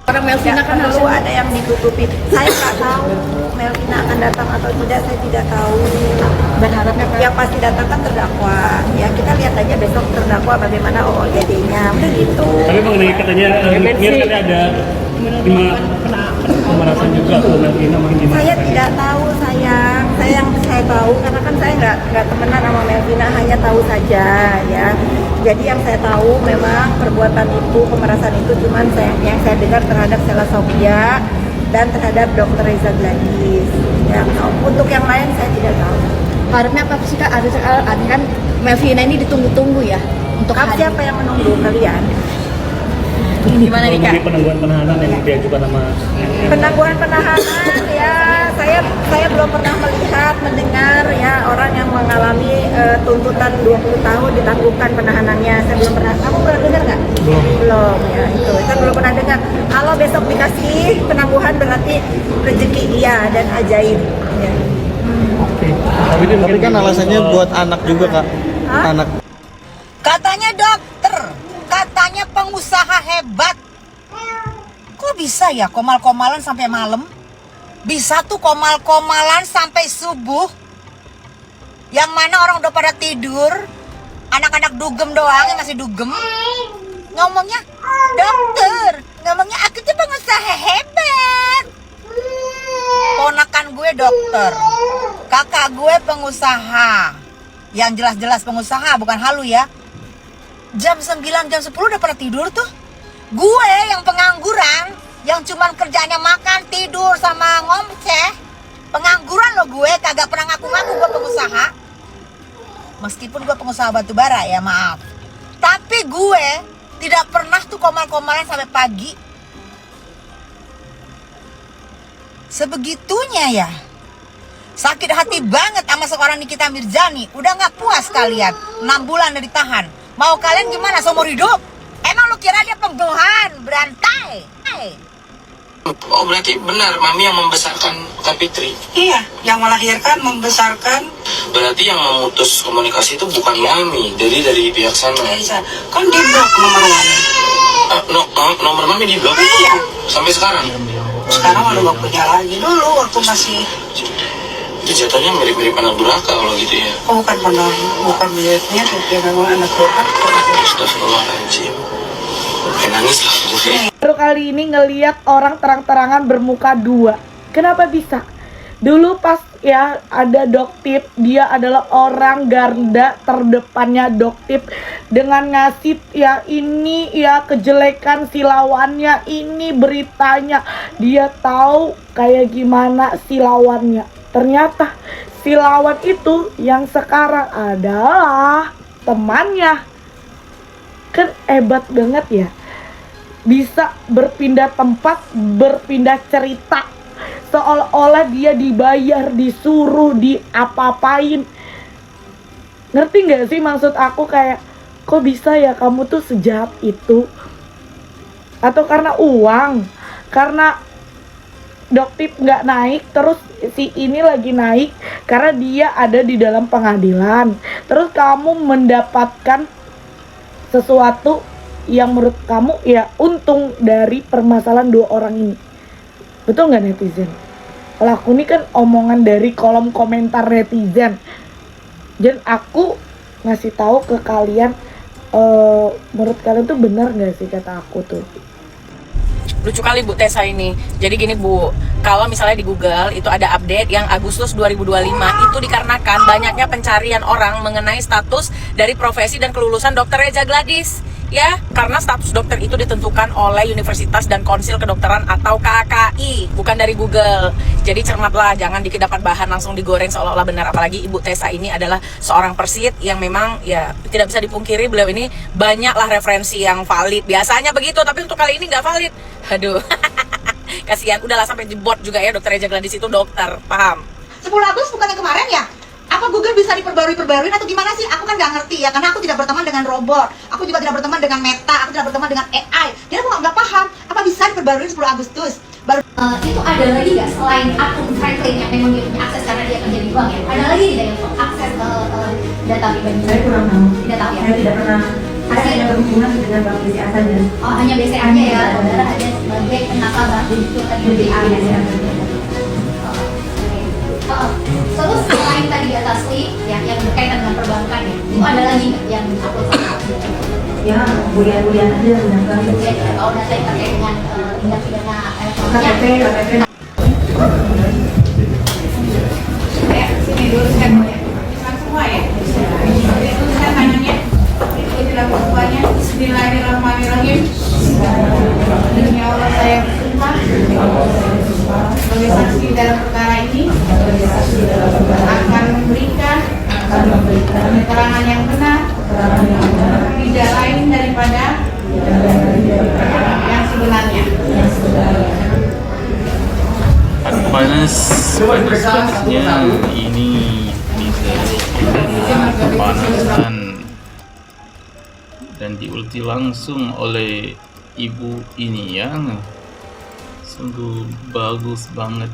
Orang Melvina kan perlu ada yang ditutupi. Saya nggak tahu Melvina akan datang atau tidak, saya tidak tahu. berharapnya Yang pasti datang kan terdakwa. Ya kita lihat aja besok terdakwa bagaimana OOGD-nya. Udah gitu. Tapi mengenai katanya Mir tadi ada pemerasan juga tuh Melvina makin gimana? Saya tidak tahu sayang. Saya tahu karena kan saya nggak temenan sama Melvina, hanya tahu saja ya. Jadi yang saya tahu memang perbuatan itu, pemerasan itu cuman yang saya dengar terhadap Sela Sofia dan terhadap Dr. Reza Gladys. Ya, untuk yang lain saya tidak tahu. harapnya apa sih Kak? Ada kan Melvina ini ditunggu-tunggu ya untuk hari. Siapa yang menunggu kalian? Gimana nih Kak? Mengenai penangguhan penahanan yang diajukan sama Penangguhan penahanan ya saya belum pernah melihat mendengar ya orang yang mengalami tuntutan 20 tahun ditangguhkan penahanannya. Saya belum pernah. Kamu pernah dengar nggak? Belum ya itu. Saya belum pernah dengar. Kalau besok dikasih penangguhan berarti rezeki dia dan ajaib. Ya. Oke. Tapi kan alasannya buat anak juga Kak. Hah? Anak. Katanya dokter, katanya pengusaha hebat. Kok bisa ya komal-komalan sampai malam? Bisa tuh komal-komalan sampai subuh. Yang mana orang udah pada tidur, anak-anak dugem doang yang masih dugem. Ngomongnya, dokter, ngomongnya aku tuh pengusaha hebat. Ponakan gue dokter, kakak gue pengusaha. Yang jelas-jelas pengusaha, bukan halu ya. Jam 9, jam 10 udah pada tidur tuh. Gue yang pengangguran, yang cuman kerjanya makan, tidur, sama ngomceh. Pengangguran lo gue, kagak pernah ngaku-ngaku gue pengusaha. Meskipun gue pengusaha batu bara ya, maaf. Tapi gue tidak pernah tuh komal-komalan sampai pagi. Sebegitunya ya. Sakit hati banget sama seorang Nikita Mirzani. Udah gak puas kalian, 6 bulan udah ditahan. Mau kalian gimana seumur hidup? Emang lu kira dia pembunuhan, berantai? Oh berarti benar Mami yang membesarkan Kak Fitri? Iya, yang melahirkan, membesarkan. Berarti yang memutus komunikasi itu bukan Mami, dari pihak sana. Kan di blok nomor Mami. Nomor Mami di blok? Iya. Sampai sekarang? Sekarang udah gak punya lagi. Dulu waktu masih. Itu jatuhnya mirip-mirip anak durhaka kalau gitu ya? Oh, bukan miripnya, dia memang anak durhaka. Astagfirullahaladzim. Nangis lah gue. Baru kali ini ngeliat orang terang-terangan bermuka dua. Kenapa bisa? Dulu pas ya ada Doktip, dia adalah orang garda terdepannya Doktip dengan ngasih ya ini ya kejelekan silawannya, ini beritanya. Dia tahu kayak gimana silawannya. Ternyata silawan itu yang sekarang adalah temannya. Kan hebat banget ya. Bisa berpindah tempat, berpindah cerita. Seolah-olah dia dibayar, disuruh, diapa-apain. Ngerti gak sih maksud aku kayak, kok bisa ya kamu tuh sejahat itu? Atau karena uang? Karena Doktip gak naik, terus si ini lagi naik karena dia ada di dalam pengadilan. Terus kamu mendapatkan sesuatu yang menurut kamu ya untung dari permasalahan dua orang ini. Betul nggak netizen? Kalau aku ini kan omongan dari kolom komentar netizen. Dan aku ngasih tahu ke kalian, menurut kalian tuh benar nggak sih kata aku tuh? Lucu kali Bu Tessa ini. Jadi gini Bu, kalau misalnya di Google itu ada update yang Agustus 2025, itu dikarenakan banyaknya pencarian orang mengenai status dari profesi dan kelulusan Dr. Reza Gladys. Ya, karena status dokter itu ditentukan oleh Universitas dan Konsil Kedokteran atau KKI, bukan dari Google. Jadi cermatlah, jangan dikit dapat bahan langsung digoreng seolah-olah benar. Apalagi Ibu Tessa ini adalah seorang persit yang memang ya tidak bisa dipungkiri beliau ini banyaklah referensi yang valid. Biasanya begitu, tapi untuk kali ini nggak valid. Aduh, kasihan. Udahlah sampai jebot juga ya Dr. Reza Gladys itu dokter, paham? 10 Agustus bukan yang kemarin ya? Apa Google bisa diperbarui-perbaruin atau gimana sih? Aku kan nggak ngerti ya, karena aku tidak berteman dengan robot. Aku juga tidak berteman dengan Meta, aku tidak berteman dengan AI. Jadi aku nggak paham, apa bisa diperbarui 10 Agustus? Baru itu ada lagi nggak selain akun Franklin yang memang dia punya akses karena dia kerja di bank ya? Ada lagi tidak yang akses ke data pribadi? Saya kurang tahu. Tidak tahu ya? Saya tidak pernah. Saya hanya berhubungan dengan Bank BCA saja. Oh, hanya BCA aja ya? Saudara hanya sebagai jadi itu tadi BA ya. Terus selain tadi data slip yang berkaitan dengan perbankan ya, itu ada lagi nggak yang upload? Ya, bulian-bulian aja udah kan. Ya, kalau data yang terkait dengan tindak pidana elektroniknya. KTP. Sini dulu saya mau ya. Semua ya. Itu saya tangannya. Itu dilakukan semuanya. Bismillahirrahmanirrahim. Demi Allah saya bersumpah sebagai saksi dalam perkara ini akan memberikan keterangan yang benar, tidak lain daripada yang sebenarnya. Panas-panasnya ini dengan kepanasan dan diulti langsung oleh ibu ini yang sungguh bagus banget.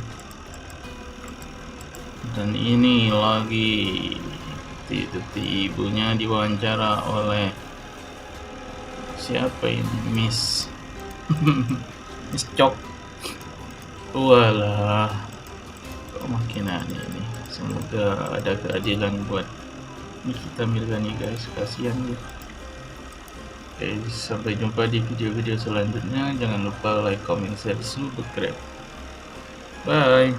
Dan ini lagi detik ibunya diwawancara oleh siapa ini, Miss Miss Cok. Walah, kok makin aneh ini. Semoga ada keadilan buat Nikita Mirzani guys, kasihan dia. Oke, sampai jumpa di video-video selanjutnya. Jangan lupa like, comment, share, subscribe. Bye.